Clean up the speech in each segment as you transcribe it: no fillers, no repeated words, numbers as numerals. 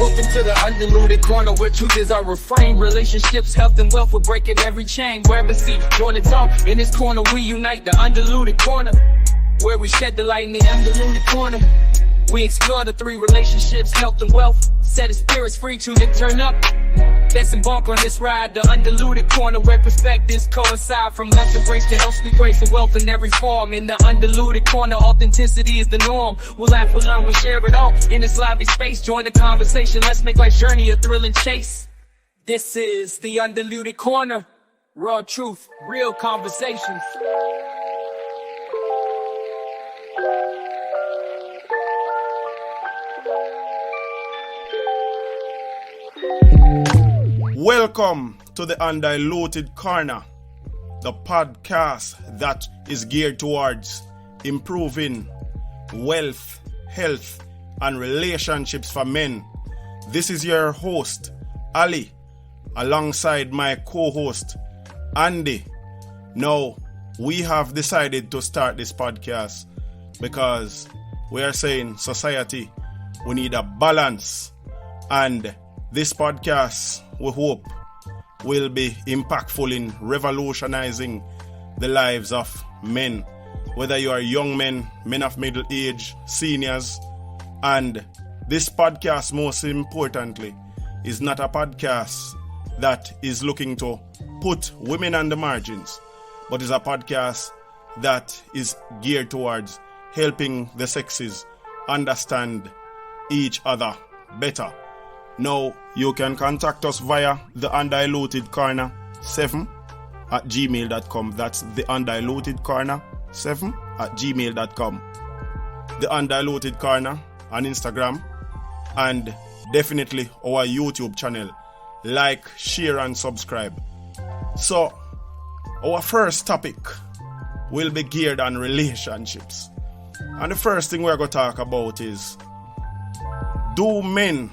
Welcome to the Undiluted Corner, where truth is our refrain. Relationships, health, and wealth, we're breaking every chain. Grab a seat, join the talk. In this corner, we unite. The Undiluted Corner, where we shed the light in the Undiluted Corner. We explore the three relationships, health and wealth. Set the spirits free to turn up. Let's embark on this ride, the Undiluted Corner, where perspectives coincide. From love to grace to health, speak grace and wealth in every form. In the Undiluted Corner, authenticity is the norm. We'll laugh, we'll learn, we'll share it all. In this lively space, join the conversation. Let's make life's journey a thrilling chase. This is the Undiluted Corner. Raw truth, real conversations. Welcome to the Undiluted Corner, the podcast that is geared towards improving wealth, health, and relationships for men. This is your host, Ali, alongside my co-host, Andy. Now, we have decided to start this podcast because we are saying society, we need a balance, and this podcast, we hope, will be impactful in revolutionizing the lives of men, whether you are young men, men of middle age, seniors. And this podcast, most importantly, is not a podcast that is looking to put women on the margins, but is a podcast that is geared towards helping the sexes understand each other better. Now, you can contact us via the Undiluted Corner 7 at gmail.com. That's the Undiluted Corner 7 at gmail.com. The Undiluted Corner on Instagram, and definitely our YouTube channel. Like, share, and subscribe. So, our first topic will be geared on relationships. And the first thing we're going to talk about is, do men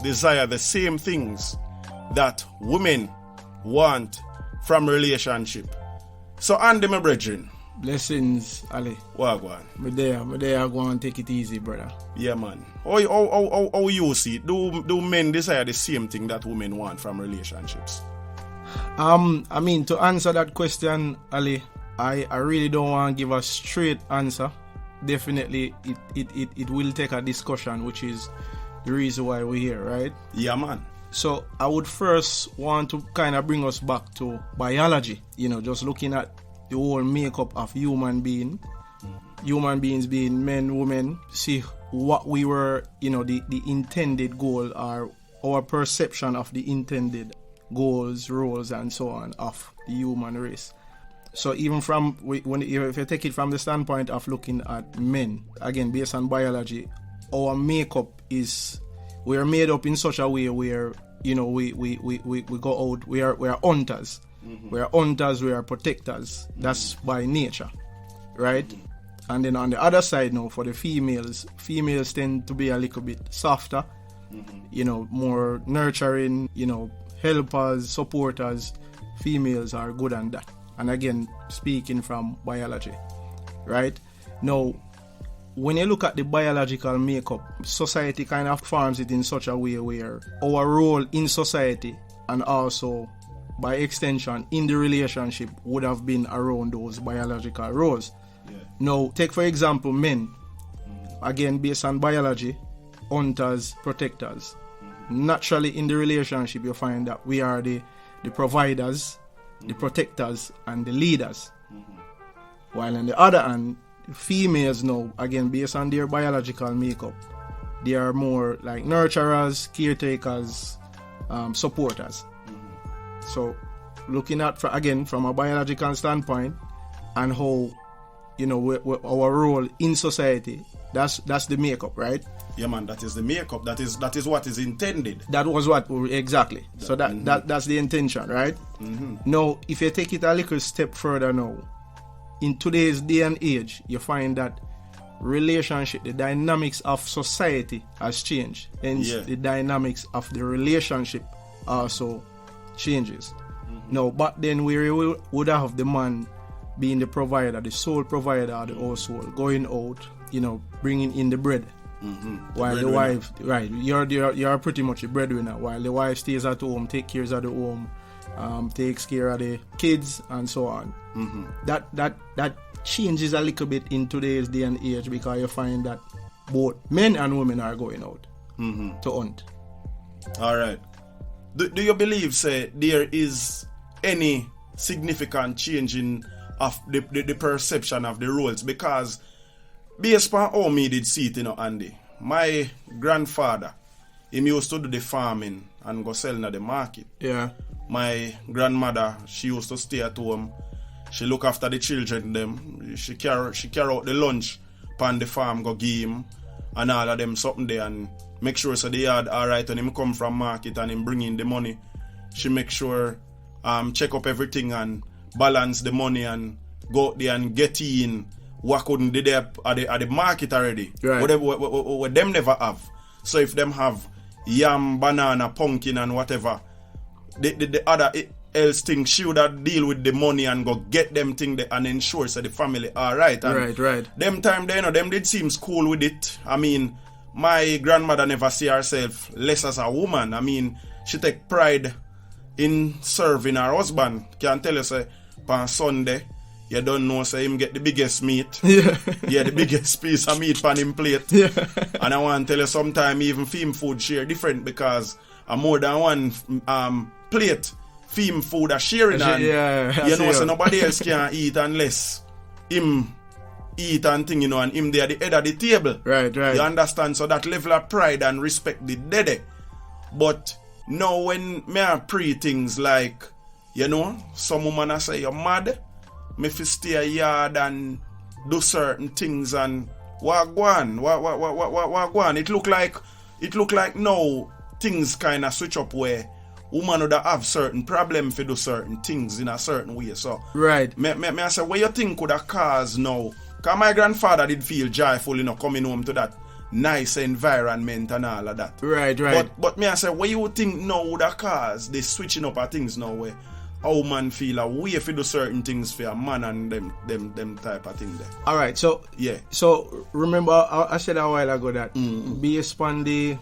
desire the same things that women want from relationship? So, Andy, my brethren. Blessings, Ali. Wagwan. Me there, go and take it easy, brother. Yeah, man. How you see it? Do men desire the same thing that women want from relationships? I mean, to answer that question, Ali, I really don't want to give a straight answer. Definitely, it will take a discussion, which is the reason why we're here, right? Yeah, man. So I would first want to kind of bring us back to biology, just looking at the whole makeup of human beings being men, women, see what we were, the intended goal, or our perception of the intended goals, roles, and so on of the human race. So even from, if you take it from the standpoint of looking at men, again, based on biology, our makeup is, we are made up in such a way where, we go out, we are hunters. Mm-hmm. We are hunters, we are protectors. Mm-hmm. That's by nature, right? Mm-hmm. And then on the other side now, for the females tend to be a little bit softer, more nurturing, helpers, supporters. Females are good on that. And again, speaking from biology, right? Now, when you look at the biological makeup, society kind of forms it in such a way where our role in society, and also by extension in the relationship, would have been around those biological roles. Yeah. Now, take for example men. Again, based on biology, hunters, protectors. Naturally in the relationship, you find that we are the providers, the protectors, and the leaders. While on the other hand, females now, again, based on their biological makeup, they are more like nurturers, caretakers, supporters. So, looking at, again, from a biological standpoint, and how, our role in society, that's the makeup, right? Yeah, man, that is the makeup. That is what is intended. That was what, exactly. So that's the intention, right? Mm-hmm. Now, if you take it a little step further now, in today's day and age, you find that relationship, the dynamics of society has changed. Hence, the dynamics of the relationship also changes. Mm-hmm. Now, back then, we would have the man being the provider, the sole provider of the household, going out, bringing in the bread, While the wife, right, you're pretty much a breadwinner. While the wife stays at home, takes care of the home, takes care of the kids, and so on. That changes a little bit in today's day and age, because you find that both men and women are going out to hunt. All right. Do you believe, say, there is any significant change in of the perception of the roles? Because based on how me did see it, Andy, my grandfather, he used to do the farming and go selling at the market. Yeah. My grandmother, she used to stay at home. She look after the children them. She carry out the lunch upon the farm, go give him and all of them something there, and make sure so they had alright when him come from market and him bring in the money. She make sure check up everything and balance the money and go out there and get in what couldn't they there at the market already. Right. What them never have. So if them have yam, banana, pumpkin and whatever, the other else thing, she would have deal with the money and go get them thing there and ensure so the family alright. Right. Them time they them did seems cool with it. I mean, my grandmother never see herself less as a woman. I mean, she take pride in serving her husband. Can tell you say on Sunday, you don't know, say him get the biggest meat. Yeah. Yeah, the biggest piece of meat on him plate. Yeah. And I want to tell you, sometime even film food share different, because more than one plate film food are sharing, and you know, so nobody else can eat unless him eat and thing, and him there at the head of the table. Right. You understand? So that level of pride and respect the dead. But now when me are pre things like, some woman I say you're mad, me fi stay a yard and do certain things and what go on. It look like now things kind of switch up where woman would have certain problem for do certain things in a certain way. So right. Me I say, what you think could have caused now? Because my grandfather did feel joyful, coming home to that nice environment and all of that. Right. But me I say, what you think now would have caused the switching up of things now where a woman feel a way if you do certain things for a man and them type of thing there. All right. So yeah. So remember, I said a while ago that based on the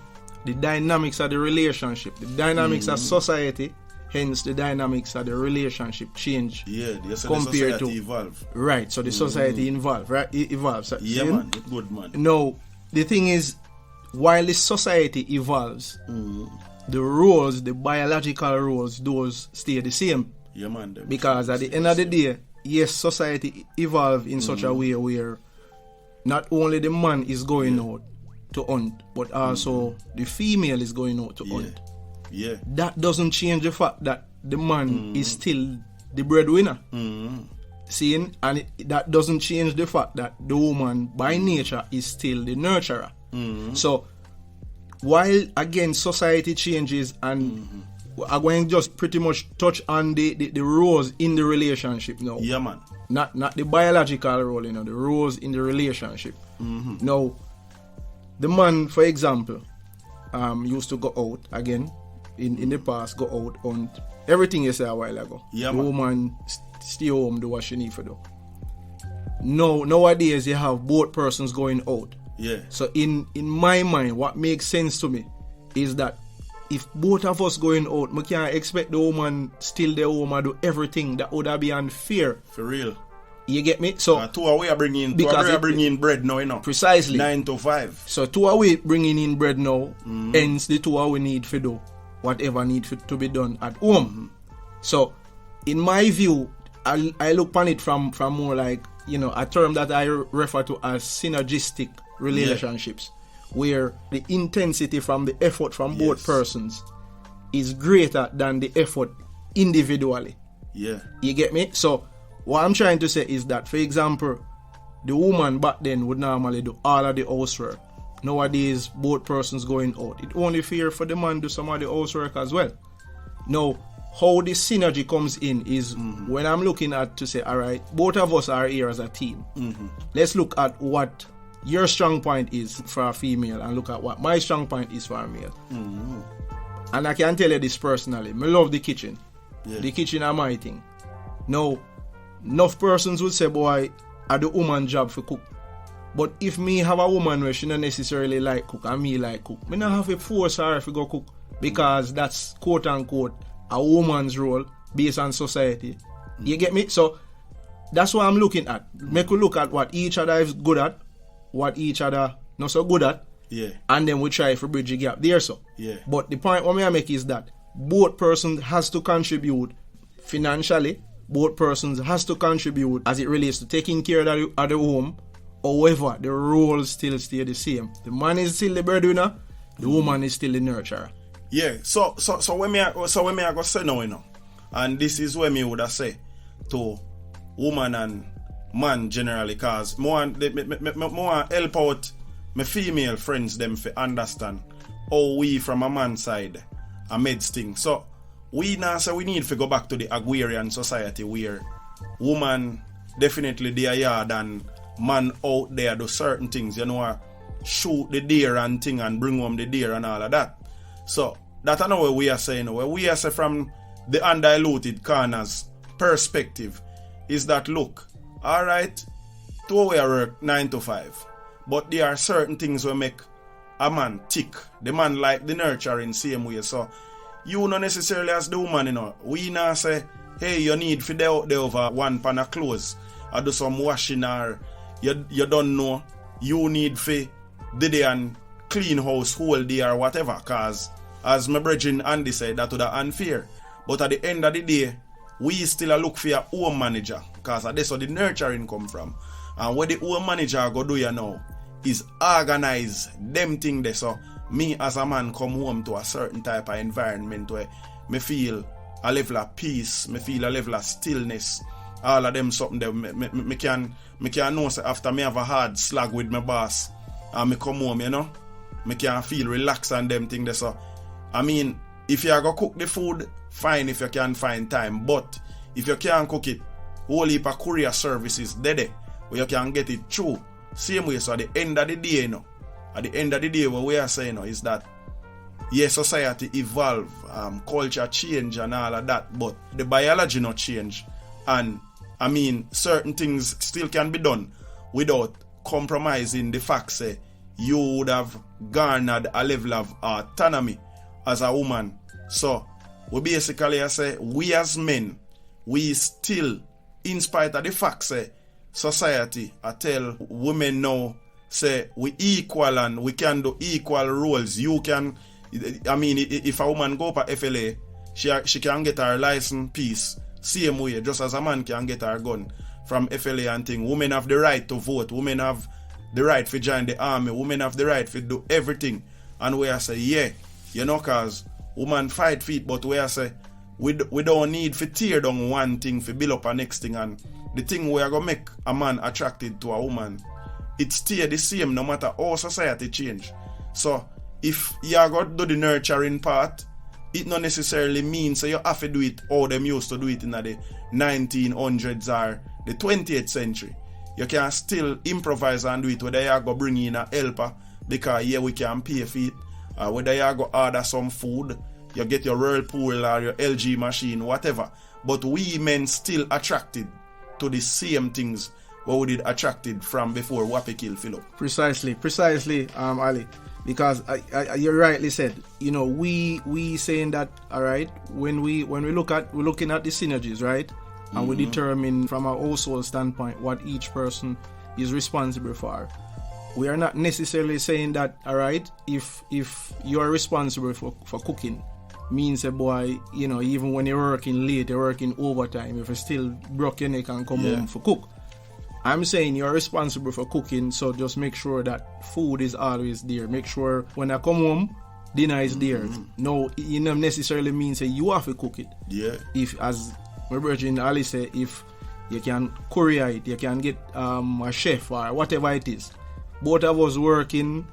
dynamics of the relationship, the dynamics of society, hence the dynamics of the relationship change. Yeah, compared the society to evolve. Right. So the society evolves. Yeah, man. It's good, man. No, the thing is, while the society evolves, the roles, the biological roles, those stay the same. Yeah, man. Because at the end of the day, yes, society evolve in such a way where not only the man is going out to hunt, but also the female is going out to hunt. Yeah. That doesn't change the fact that the man is still the breadwinner. Seeing, and that doesn't change the fact that the woman by nature is still the nurturer. So while again society changes, and I'm going to just pretty much touch on the roles in the relationship now. Yeah, man. Not the biological role, the roles in the relationship. Now, the man, for example, used to go out again in the past, go out on everything you said a while ago. Yeah, the man. woman stay home, do what she need to do. Nowadays you have both persons going out. Yeah. So in my mind, what makes sense to me is that if both of us going out, we can't expect the woman still the home and do everything. That would be unfair. For real. You get me? So two away bringing in bread now, Precisely. 9 to 5. So two away bringing in bread now, hence the two away need to do whatever need to be done at home. So in my view, I look on it from more like, a term that I refer to as synergistic relationships, where the intensity from the effort from both persons is greater than the effort individually. Yeah. You get me? So what I'm trying to say is that, for example, the woman back then would normally do all of the housework. Nowadays, both persons going out. It only fair for the man to do some of the housework as well. Now, how this synergy comes in is when I'm looking at to say, all right, both of us are here as a team. Let's look at what your strong point is for a female and look at what my strong point is for a male. And I can tell you this personally. I love the kitchen. Yeah. The kitchen are my thing. Now, enough persons would say, boy, are the woman's job for cook. But if me have a woman where she not necessarily like cook and me like cook, me not have to force her if we go cook because that's quote unquote a woman's role based on society. You get me? So that's what I'm looking at. Make we look at what each other is good at, what each other not so good at. Yeah. And then we try to bridge the gap there. So. Yeah. But the point what I make is that both persons has to contribute financially. Both persons has to contribute as it relates to taking care of the home. However, the roles still stay the same. The man is still the breadwinner, the woman is still the nurturer. Yeah. So when me I go say now, you know, and this is where me would have say to woman and man generally, cause more help out my female friends them for understand how we from a man side a meds thing. So we now say we need to go back to the agrarian society where woman definitely they are yard and man out there do certain things, you know, shoot the deer and thing and bring home the deer and all of that. So that's not what we are saying. What we are saying from the Undiluted Corner's perspective is that look, alright, two we work 9 to 5. But there are certain things that make a man tick. The man like the nurturing same way. So you not necessarily as the woman, you know. We now say, hey, you need for out there over one pan of clothes or do some washing or you don't know. You need for the day and clean house whole day or whatever. Cause as my brethren Andy said, that would be unfair. But at the end of the day, we still look for a home manager. Cause that's where the nurturing come from. And what the home manager go do you now is organize them things there. So me as a man come home to a certain type of environment where me feel a level of peace, me feel a level of stillness, all of them something that me can know say after me have a hard slag with my boss and me come home, you know, me can feel relaxed and them things there. So I mean, if you go cook the food, fine if you can find time, but if you can't cook it, whole heap of courier services there where you can get it through. Same way, so at the end of the day, you know, at the end of the day, what we are saying, you know, is that yes, society evolve, culture change and all of that, but the biology not change. And I mean, certain things still can be done without compromising the fact that you would have garnered a level of autonomy as a woman. So we basically say we as men, we still, in spite of the fact that society I tell women now say we equal and we can do equal roles. You can, I mean, if a woman go up at FLA, she can get her license piece same way, just as a man can get her gun from FLA and thing. Women have the right to vote. Women have the right to join the army. Women have the right to do everything. And we are say, yeah, you know, cause women fight feet, but we are say we don't need to tear down one thing to build up a next thing. And the thing we are going to make a man attracted to a woman, it stay the same no matter how society change. So if you are going to do the nurturing part, it not necessarily means you have to do it how them used to do it in the 1900s or the 20th century. You can still improvise and do it, whether you go bring in a helper because yeah, we can pay for it, whether you go order some food, you get your whirlpool or your LG machine, whatever. But we men still attracted to the same things what we did attracted from before Wappy kill Philip. Precisely, Ali. Because you rightly said, you know, we saying that, all right, when we're looking at the synergies, right, and we determine from a household standpoint what each person is responsible for. We are not necessarily saying that, all right, if you are responsible for cooking, means a boy, you know, even when you're working late, you're working overtime, if you still broke your neck and come home for cook. I'm saying you're responsible for cooking, so just make sure that food is always there. Make sure when I come home, dinner is there. No, it not necessarily means that you have to cook it. Yeah. If, as my brother Ali said, if you can courier it, you can get a chef or whatever it is. Both of us working,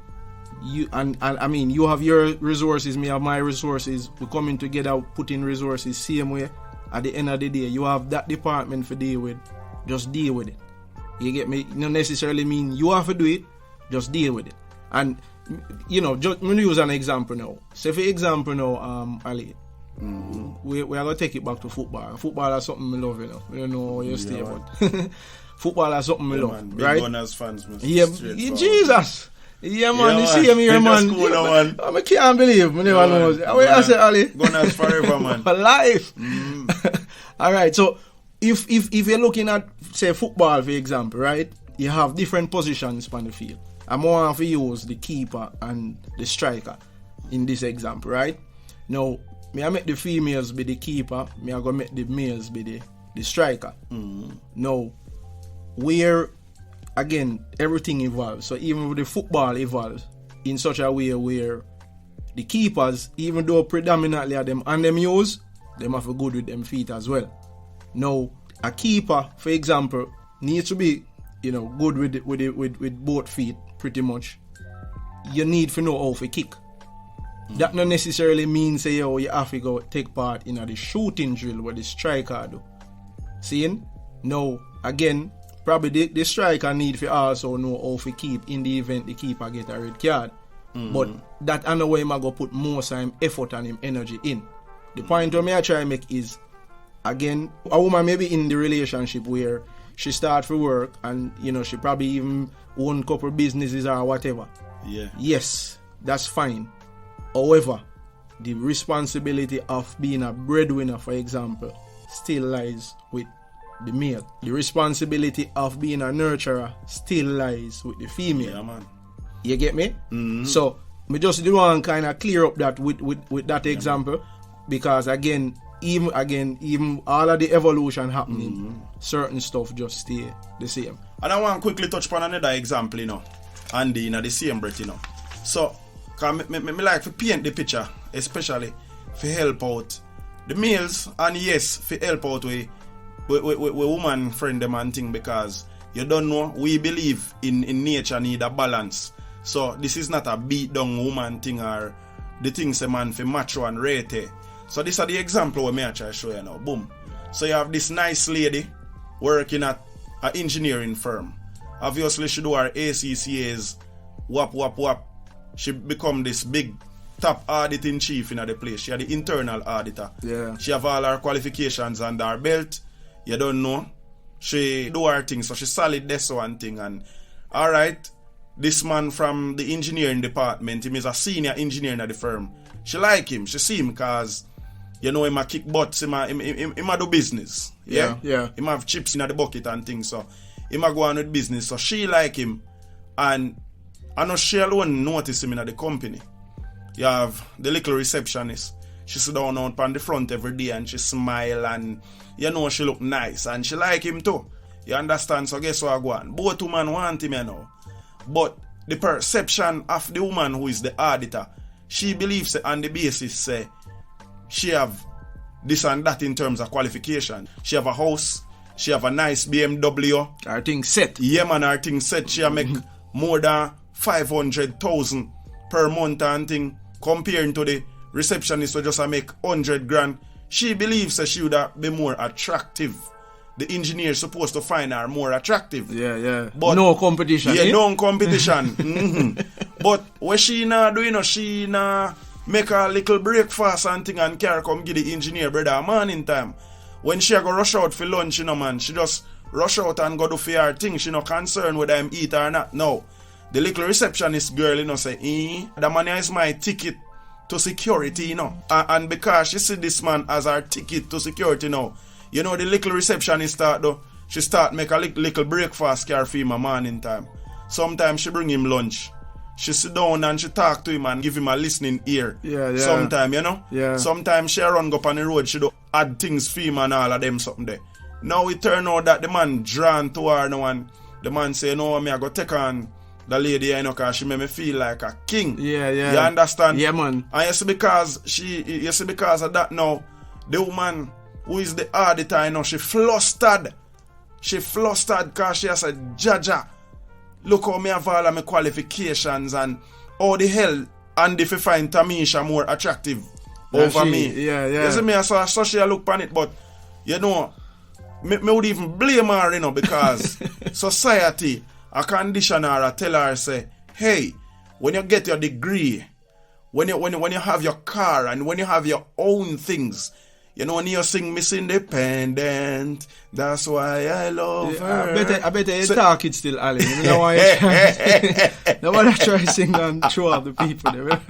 you and I mean, you have your resources, me have my resources. We're coming together, putting resources same way. At the end of the day, you have that department to deal with. Just deal with it. You get me? It don't necessarily mean you have to do it. Just deal with it. And you know, just I'm gonna use an example now. So for example now, Ali, we are gonna take it back to football. Football is something I love, you know. We don't know where you stay, but football is something I love, man. Big right? Gunners fans, man. Yeah, Jesus. Yeah, man, you see me here, man. Cool, man. I can't believe, I never know. I say, Ali. Gunners forever, man. For life. All right, so if you're looking at, say, football, for example, right? You have different positions on the field. I'm going to use the keeper and the striker in this example, right? Now, I make the females be the keeper, I go make the males be the striker. Now, where, again, everything evolves. So even with the football evolves in such a way where the keepers, even though predominantly are them and them use, them have a good with them feet as well. Now, a keeper, for example, needs to be, good with both feet pretty much. You need to know how to kick. That not necessarily means say you have to go take part in the shooting drill where the striker do. Seeing? No, again, probably the striker need to also know how to keep in the event the keeper get a red card. But that I know where I go put more time, effort and him energy in. The point where I try to make is, again, a woman maybe in the relationship where she start for work and she probably even own a couple businesses or whatever. Yeah. Yes, that's fine. However, the responsibility of being a breadwinner, for example, still lies with the male. The responsibility of being a nurturer still lies with the female. Yeah, man. You get me? So, me just do want to kind of clear up that with that example, because again, even all of the evolution happening, certain stuff just stay the same. And I want to quickly touch upon another example, Andy, the same breath, So, cause me like to paint the picture, especially to help out the males, and yes, to help out with woman friend them and thing, because you don't know, we believe in nature need a balance. So this is not a beat down woman thing or the things a man for macho and rate. So this are the example where me I try to show you now. Boom. So you have this nice lady working at an engineering firm. Obviously she do her ACCAs, wap. She become this big top auditing chief in the place. She had the internal auditor. Yeah. She have all her qualifications under her belt. You don't know. She do her thing, so she solid this one thing. And alright, this man from the engineering department, him is a senior engineer in the firm. She like him, she see him because him a kick butts, him a do business. Yeah. Him have chips in the bucket and things, so him a go on with business. So she like him, and I know she alone notice him in the company. You have the little receptionist. She sit down on the front every day and she smile, and she look nice and she like him too. You understand? So guess what I go on? Both women want him, But the perception of the woman who is the auditor, she believes on the basis she have this and that in terms of qualification. She have a house, she have a nice BMW. Her thing set. Yeah, man, her thing set. She make more than 500,000 per month and thing, comparing to the receptionist who just make 100 grand. She believes she would be more attractive. The engineer is supposed to find her more attractive. Yeah. But no competition. Yeah, no competition. But what she not do, she not make a little breakfast and thing and carry come give the engineer brother a morning time. When she go rush out for lunch, man, she just rush out and go do for her thing. She not concerned whether I'm eat or not. No. The little receptionist girl, say, the man is my ticket to security, And because she see this man as her ticket to security now, the little receptionist start though, she start make a little breakfast care for him a morning time. Sometimes she bring him lunch. She sit down and she talk to him and give him a listening ear. Yeah. Sometimes, Yeah. Sometimes she run go on the road, she do add things for him and all of them something there. Now it turn out that the man drawn to her now, and the man say, no, I go take on the lady, because she made me feel like a king. Yeah. You understand? Yeah, man. And you see because of that now, the woman who is the auditor, she flustered. She flustered because she has a Jaja. Look how me have all of my qualifications, and how the hell and if you find Tamisha more attractive over me. Yeah. You see me, so she look on it, but me would even blame her, because society, a conditioner tell her, say, hey, when you get your degree, when you have your car and when you have your own things, You know when you sing Miss Independent, that's why I love her. I bet you talk it still, Ali. You know why you try to sing. Nobody try to sing and throw out the people there.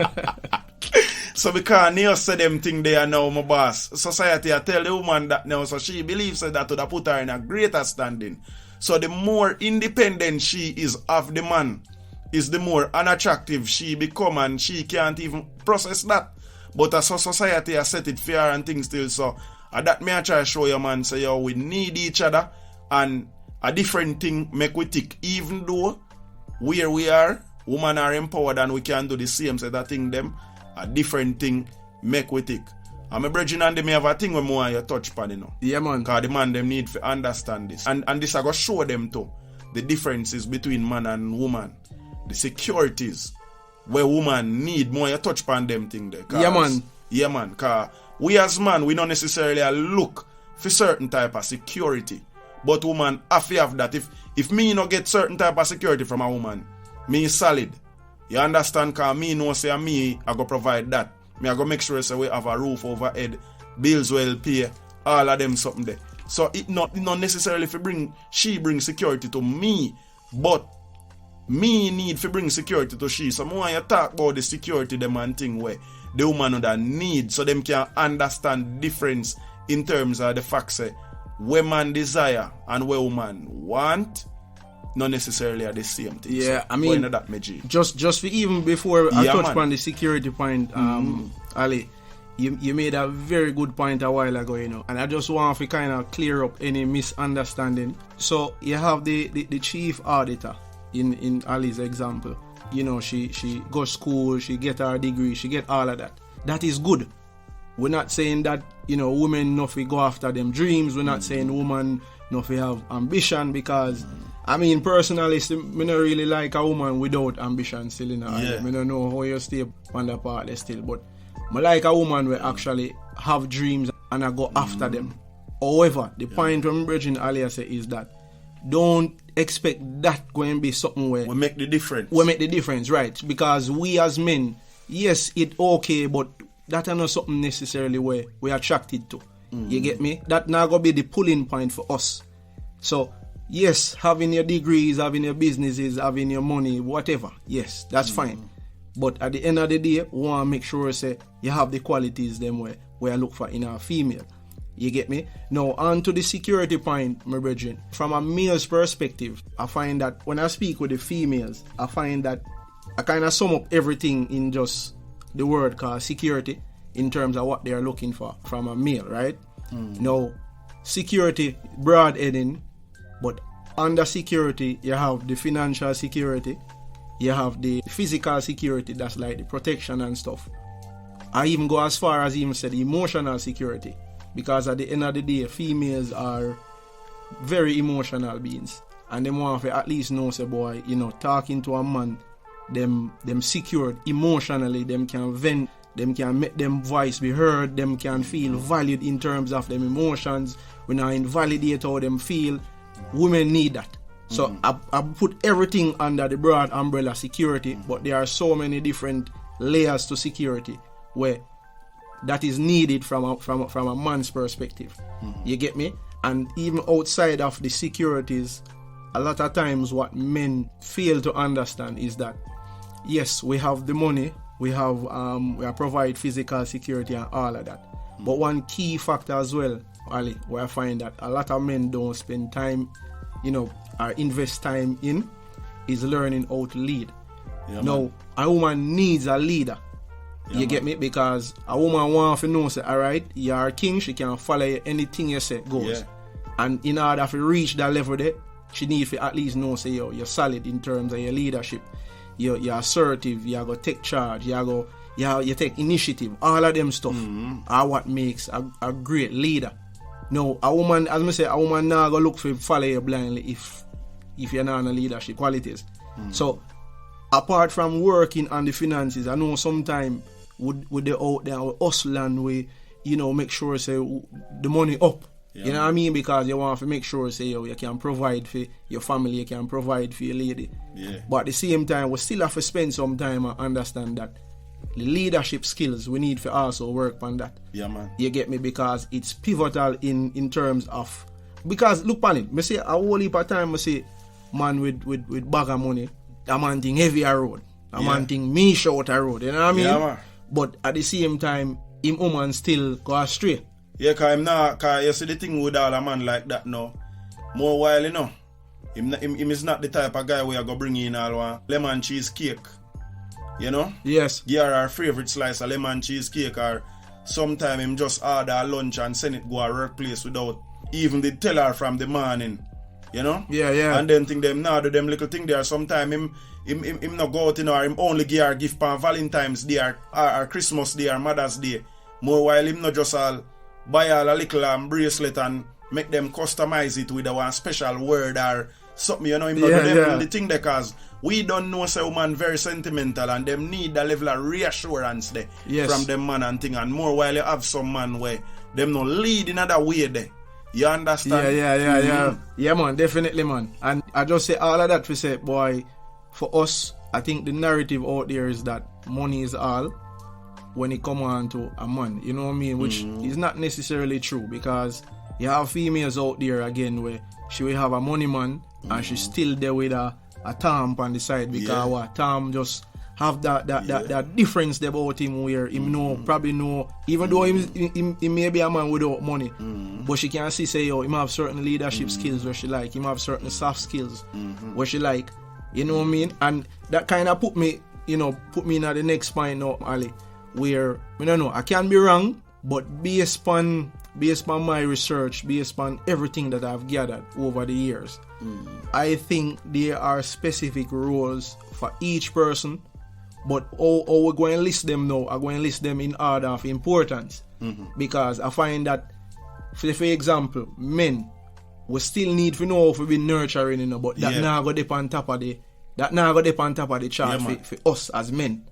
So because Neo say them thing they are now, my boss, society I tell the woman that now, so she believes that would put her in a greater standing. So the more independent she is of the man, is the more unattractive she become, and she can't even process that. But as a society has set it fair and things still, so that may I try to show you, man, say yo, we need each other, and a different thing make we tick. Even though where we are, women are empowered and we can do the same set of thing them, a different thing make we tick. And my brethren and them have a thing when more you touch upon, you know. Yeah, man. Because the man them need to understand this. And this I go show them too the differences between man and woman. The securities where woman need more you touch upon them thing there. Yeah, man. Yeah, man. Because we as man, we don't necessarily look for certain type of security. But woman have to have that. If me no get certain type of security from a woman, me solid. You understand? Because me know say me I go provide that. Me I go make sure say we have a roof overhead, bills well pay, all of them something there. So it not necessarily she bring security to me, but me need to bring security to she. So more you talk about the security them and thing where the woman would need, so them can understand difference in terms of the fact say where man desire and where woman want not necessarily are the same thing. Yeah, so I mean, that magic. just for even before I touch man. upon the security point, Ali, you made a very good point a while ago, you know, and I just want to kind of clear up any misunderstanding. So you have the chief auditor in Ali's example. You know, she goes school, she get her degree, she get all of that. That is good. We're not saying that, you know, women not go after them dreams. We're not saying women not have ambition, because I mean, personally, me not really like a woman without ambition still, you know. Yeah. I don't know how you stay on that part there still, but I like a woman who actually have dreams and I go after them. However, the point from Bridget earlier say is that don't expect that going to be something where we make the difference. We make the difference, right? Because we as men, yes, it okay, but that is not something necessarily where we're attracted to. You get me? That now going to be the pulling point for us. So, yes, having your degrees, having your businesses, having your money, whatever, yes, that's fine. But at the end of the day, we want to make sure say you have the qualities them where I look for in a female. You get me? Now, on to the security point, my brethren. From a male's perspective, I find that when I speak with the females, I find that I kind of sum up everything in just the word called security in terms of what they are looking for from a male, right? Now, security, broad heading, but under security, you have the financial security, you have the physical security, that's like the protection and stuff. I even go as far as even say the emotional security, because at the end of the day, females are very emotional beings, and they want to at least know, say, boy, you know, talking to a man, them secured emotionally, them can vent, them can make them voice be heard, them can feel valued in terms of them emotions. We not invalidate how them feel. Women need that. So I put everything under the broad umbrella security, but there are so many different layers to security where that is needed from a man's perspective. You get me? And even outside of the securities, a lot of times what men fail to understand is that yes, we have the money, we provide physical security and all of that. But one key factor as well, Ali, where I find that a lot of men don't spend time, you know, or invest time in, is learning how to lead. Yeah, now, man. a woman needs a leader. Yeah, you get me? Because a woman wants to know, say, alright, you're a king, she can follow you, anything you say goes. Yeah. And in order to reach that level there, she needs to at least know, say, yo, you're solid in terms of your leadership. You're assertive, you're going to take charge, you take initiative, all of them stuff are what makes a great leader. No, a woman, as I say, a woman now go look for follow you blindly if you're not on leadership qualities. So, apart from working on the finances, I know sometimes with the out there, with hustle and we, you know, make sure say the money up. You know what I mean? Because you want to make sure say you can provide for your family, you can provide for your lady. Yeah. But at the same time, we still have to spend some time and understand that the leadership skills, we need to also work on that. Yeah, man. You get me? Because it's pivotal in terms of, because look on it, I say a whole heap of time I say man with bag of money, a man thing heavy a road, a man thing me short a road, you know what I mean? Yeah, man. But at the same time, him woman still go astray. Yeah, cause you see the thing with all a man like that now. More while, you know. Him is not the type of guy where I go bring in all one lemon cheesecake. You know? Yes. Give her our favorite slice of lemon cheesecake, or sometime him just order lunch and send it go a workplace without even they tell her from the morning. You know? Yeah. And then think them now do them little thing there. Sometime him not go out, you know, or him only give her gift on Valentine's Day or Christmas Day or Mother's Day. More while him not just all buy all a little bracelet and make them customize it with a one special word or something, you know, him not do them the thing there, cause we don't know say woman very sentimental and them need a level of reassurance there from them man and thing. And more while you have some man where them no lead in another way there. You understand? Yeah, man, definitely, man. And I just say all of that to say, boy, for us, I think the narrative out there is that money is all when it come on to a man, you know what I mean? Which is not necessarily true, because you have females out there again where she will have a money man and she's still there with a Tom on the side, because what Tom just have that difference about him where him probably know, even though he may be a man without money, but she can see say, yo, him have certain leadership skills where she like, him have certain soft skills where she like, you know what I mean? And that kind of put me in at the next point now, Ali, where, I don't know, I can be wrong, but based on my research, based on everything that I've gathered over the years, I think there are specific roles for each person, but how we're going to list them now, I'm going to list them in order of importance, because I find that, for example, men, we still need to know how to be nurturing, you know, but that now go dip on top of the chart for us as men.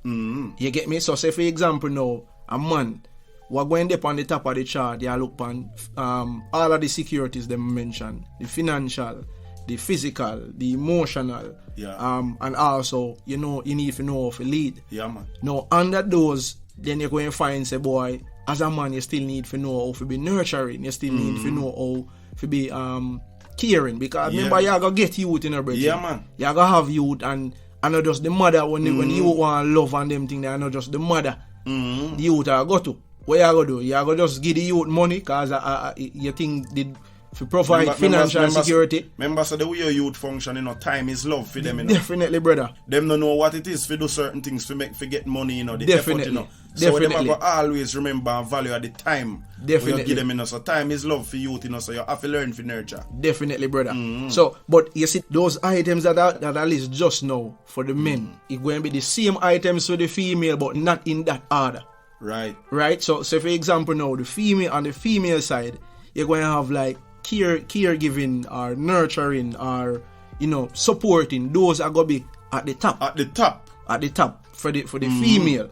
You get me? So say for example now, a man, we're going up on the top of the chart, you look on all of the securities they mentioned, the financial, the physical, the emotional, and also, you know, you need to know how to lead. Yeah, man. Now, under those, then you're going to find, say, boy, as a man, you still need to know how to be nurturing, you still need to know how to be caring, because remember, you're going to get youth in a break. Yeah, man. You're going to have youth, and not just the mother, when you want love and them things, they're not just the mother, the youth are go to. What you going to do? You going to just give the youth money because you think they provide financial security. Remember, so the way your youth function, you know, time is love for them, you know. Definitely, brother. Them don't know what it is to do certain things to get money, you know, the definitely, effort, you know. So them have to always remember and value at the time. Definitely. You give them, you know, so time is love for youth, you know, so you have to learn for nurture. Definitely, brother. So, but you see, those items that I list just now for the men, it's going to be the same items for the female, but not in that order. Right. So for example now, the female on the female side, you're going to have like caregiving or nurturing or, you know, supporting. Those are going to be at the top. At the top for the female.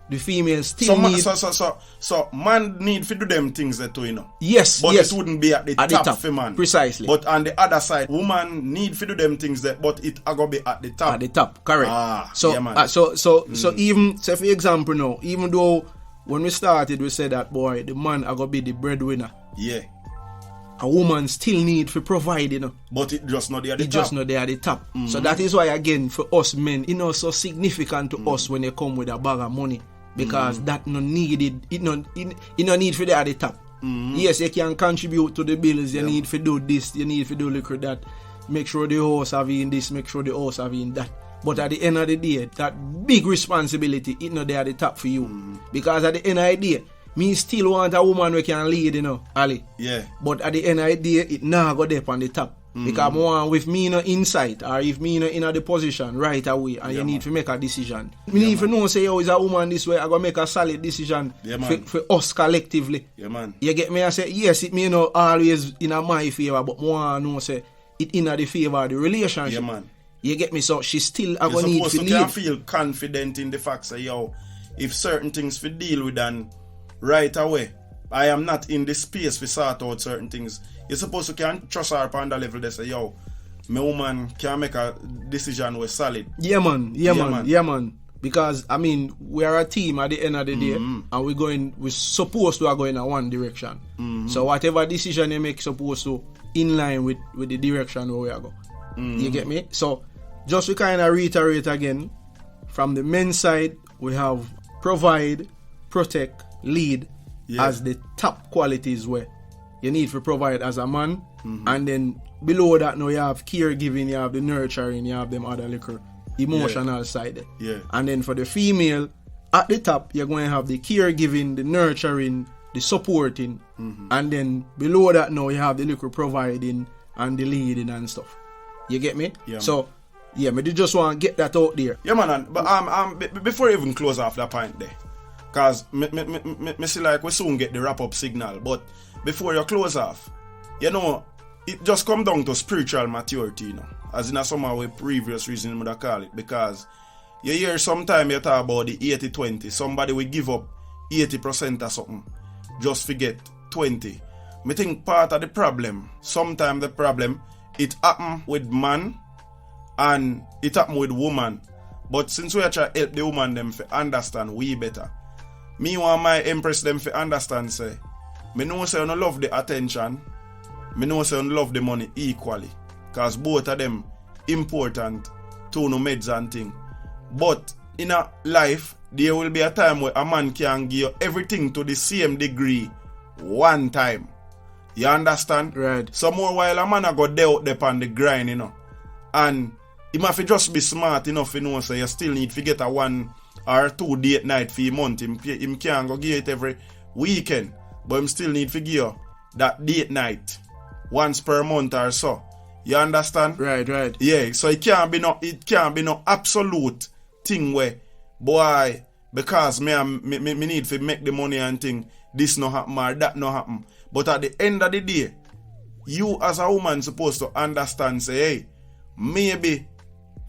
The female still need... So man need to do them things that too, you know. Yes. But it wouldn't be at the top for man. Precisely. But on the other side, woman need to do them things that, but it are going to be at the top. At the top, correct. So even, say for example now, even though when we started, we said that, boy, the man are going to be the breadwinner. Yeah. A woman still need to provide, you know. But it just not there at the top. It just not there at the top. So that is why, again, for us men, you know, so significant to us when they come with a bag of money. Because that no needed, it no need for there at the top. Yes, you can contribute to the bills, you need to do this, you need to do look at that. Make sure the house have in this, make sure the house have in that. But at the end of the day, that big responsibility, it not there at the top for you. Because at the end of the day, me still want a woman who can lead, you know, Ali. Yeah. But at the end of the day, it now go there on the top. Because I want with me no insight, or if me no in the position right away, and you need to make a decision. Me need to know, say, is a woman this way, I go make a solid decision for us collectively. Yeah, man. You get me? I say, yes, it may not always in my favor, but more know, say, it in the favor of the relationship. Yeah, man. You get me? So she still are going to need to lead. You're supposed to feel confident in the fact that, yo, if certain things for deal with them right away, I am not in the space to sort out certain things. You're supposed to can trust her upon the level they say, yo, my woman can make a decision with solid. Yeah, man. Because I mean, we are a team at the end of the day, and we're supposed to are going in one direction. So whatever decision you make, supposed to in line with the direction where we are going. You get me? So just to kind of reiterate again, from the men's side, we have provide, protect, lead as the top qualities where you need to provide as a man. And then below that now you have caregiving, you have the nurturing, you have them other little emotional side. And then for the female, at the top you're going to have the caregiving, the nurturing, the supporting, and then below that now you have the little providing and the leading and stuff. You get me? So me just want to get that out there. Yeah, man. But before I even close off that point there, because me see like we soon get the wrap up signal. But before you close off, you know, it just come down to spiritual maturity, you know, as in a some way previous reason I call it. Because you hear sometime you talk about the 80-20. Somebody will give up 80% or something, just forget 20. Me think part of the problem, sometimes the problem, it happen with man and it happen with woman. But since we are trying to help the woman them to understand we better, me want my empress them to understand say, me know say you don't love the attention, me know say you don't love the money equally, cause both of them important to no meds and thing. But in a life, there will be a time where a man can give you everything to the same degree one time. You understand? Right. So more while a man a go there out there on the grind, you know, and he must just be smart enough, you know, so you still need to get a 1 or 2 date night for a month. Him can't go give it every weekend, but him still need to give you that date night once per month or so. You understand? Right. Yeah, so it can't be no absolute thing where, boy, because me need to make the money and thing, this no happen or that no happen. But at the end of the day, you as a woman supposed to understand, say, hey, maybe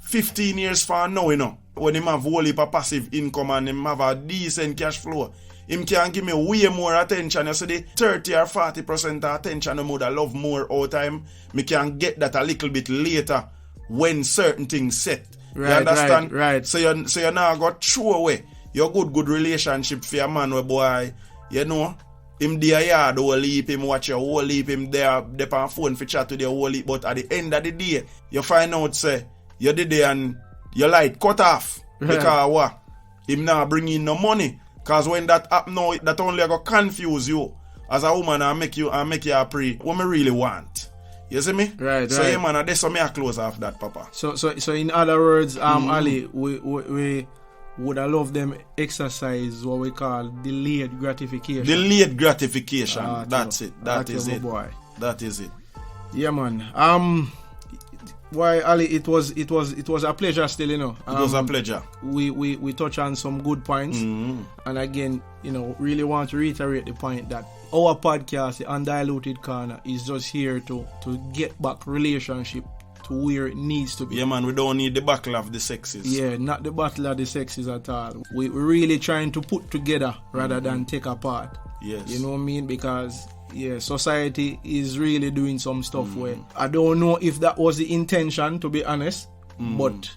15 years from now, you know, when him have whole heap of passive income and him have a decent cash flow, him can give me way more attention. You see the 30 or 40% of attention I would love more all time. Me can get that a little bit later when certain things set. Right, you understand? Right. So you now got throw away your good relationship for a man where boy, you know, him there yard whole heap, him watch your whole heap, him there on phone for chat with your whole heap. But at the end of the day, you find out say you did there and your light cut off. Right. Because what? Him now bring in no money. Cause when that happen now, that only go confuse you as a woman and make you pray what me really want. You see me? Right. So yeah, man, that's how me I close off that, Papa. So in other words, Ali, we would have loved them exercise what we call delayed gratification. Delayed gratification. That's it. That is it. Boy. That is it. Yeah, man. Why, Ali? It was a pleasure still, you know. It was a pleasure. We touch on some good points, and again, you know, really want to reiterate the point that our podcast, the Undiluted Corner, is just here to get back relationship to where it needs to be. Yeah, man. We don't need the battle of the sexes. Yeah, not the battle of the sexes at all. We're really trying to put together rather than take apart. Yes. You know what I mean? Because society is really doing some stuff where I don't know if that was the intention, to be honest, but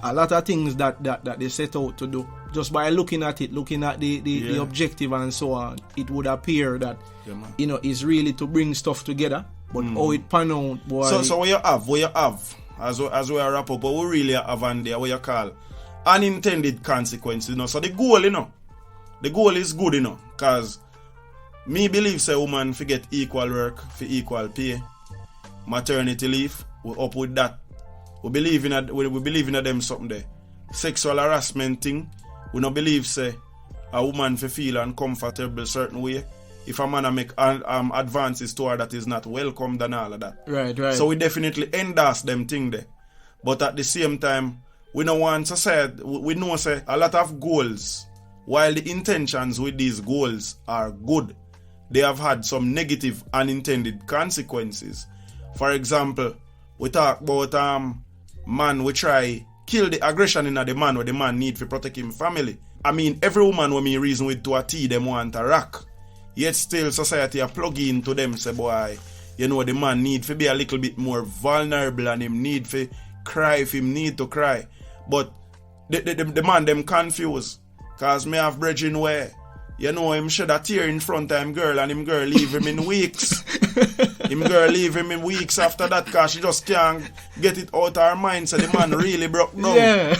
a lot of things that they set out to do, just by looking at it, looking at the objective and so on, it would appear that you know it's really to bring stuff together. But how it pan out, boy. So what you have, as we wrap up, but we really have on there what you call unintended consequences, you know. So the goal is good, you know, because me believe say woman forget equal work for equal pay. Maternity leave, we up with that. We believe in them something there. Sexual harassment thing, we don't believe say a woman for feel uncomfortable certain way. If a man make advances to her that is not welcomed and all of that. Right. So we definitely endorse them thing there. But at the same time, we don't want society, we know say a lot of goals, while the intentions with these goals are good, they have had some negative unintended consequences. For example, we talk about man we try kill the aggression in the man where the man need to protect him family. I mean, every woman when me reason with to a T them want a rock. Yet still society are plug into them say boy, you know the man need to be a little bit more vulnerable and him need to cry if him need to cry. But the man them confused. Cause me have brethren where, you know, him shed a tear in front of him girl and him girl leave him in weeks. Him girl leave him in weeks after that cause she just can't get it out of her mind. So the man really broke down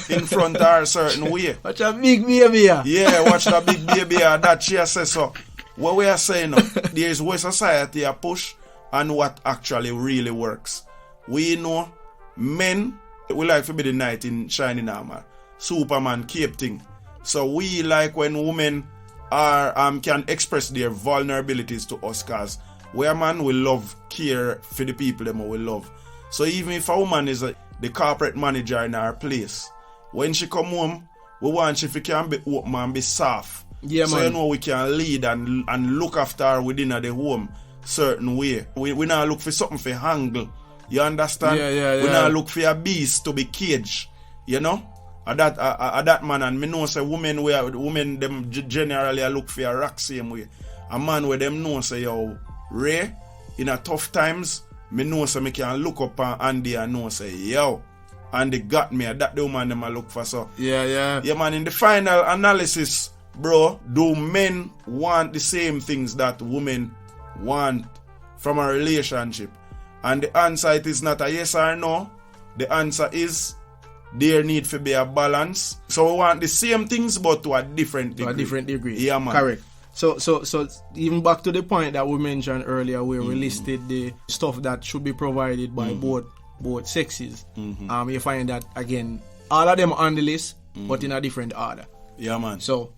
in front of her a certain way. Watch a big baby. Yeah, watch the big baby that she says so. What we are saying now, there is what society a push and what actually really works. We know men, we like to be the knight in shining armor, Superman cape thing. So we like when women are can express their vulnerabilities to us, cause we a man will love care for the people them we love. So even if a woman is the corporate manager in our place, when she come home, we want she can be open and be soft. Yeah, so man. you know we can lead and look after her within the home certain way. We not look for something for angle. You understand? Yeah. We not look for a beast to be caged. You know? That man, and me know say women them generally look for a rock same way. A man where them know say yo Ray in a tough times, me know say me can look up on Andy and know say yo Andy got me. That the woman them I look for. So Yeah, man, in the final analysis, bro, do men want the same things that women want from a relationship? And the answer it is not a yes or no. The answer is there need to be a balance. So we want the same things but to a different degree. Yeah, man. Correct. So even back to the point that we mentioned earlier where we listed the stuff that should be provided by both sexes. You find that again all of them are on the list but in a different order. Yeah, man. So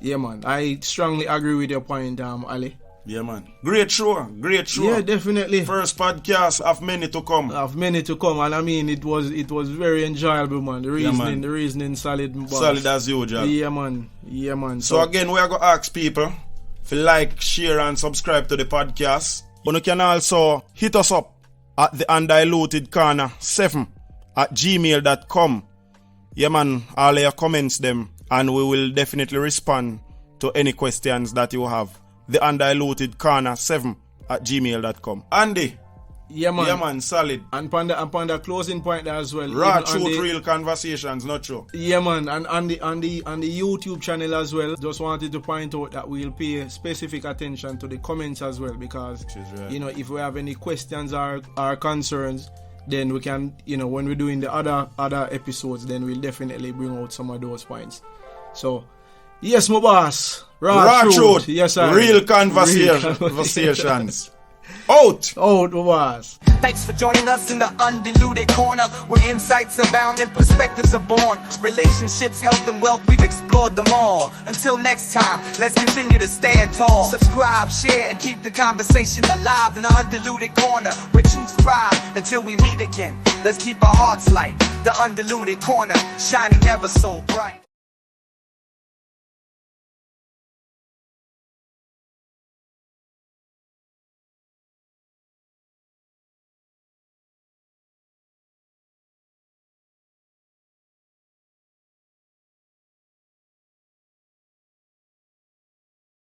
yeah, man, I strongly agree with your point, Ali. Yeah, man. Great show. Yeah, definitely. First podcast of many to come. And I mean it was very enjoyable, man. The reasoning solid, boss. Solid as usual. Yeah, man. So again, we are going to ask people to like, share and subscribe to the podcast. But you can also hit us up at the Undiluted Corner 7 at gmail.com. Yeah, man, all your comments them and we will definitely respond to any questions that you have. The Undiluted Corner 7 at gmail.com. Andy. Yeah, man, solid. And upon the closing point there as well. Raw truth, real conversations, not true. Yeah, man, and on the YouTube channel as well. Just wanted to point out that we'll pay specific attention to the comments as well, because right. You know, if we have any questions or concerns, then we can, you know, when we're doing the other episodes, then we'll definitely bring out some of those points. So yes, my boss. Raw truth. Yes, sir. Real conversations. Out, my boss. Thanks for joining us in the Undiluted Corner, where insights abound and perspectives are born. Relationships, health, and wealth, we've explored them all. Until next time, let's continue to stand tall. Subscribe, share, and keep the conversation alive in the Undiluted Corner, where truth thrive until we meet again. Let's keep our hearts light. The Undiluted Corner, shining ever so bright.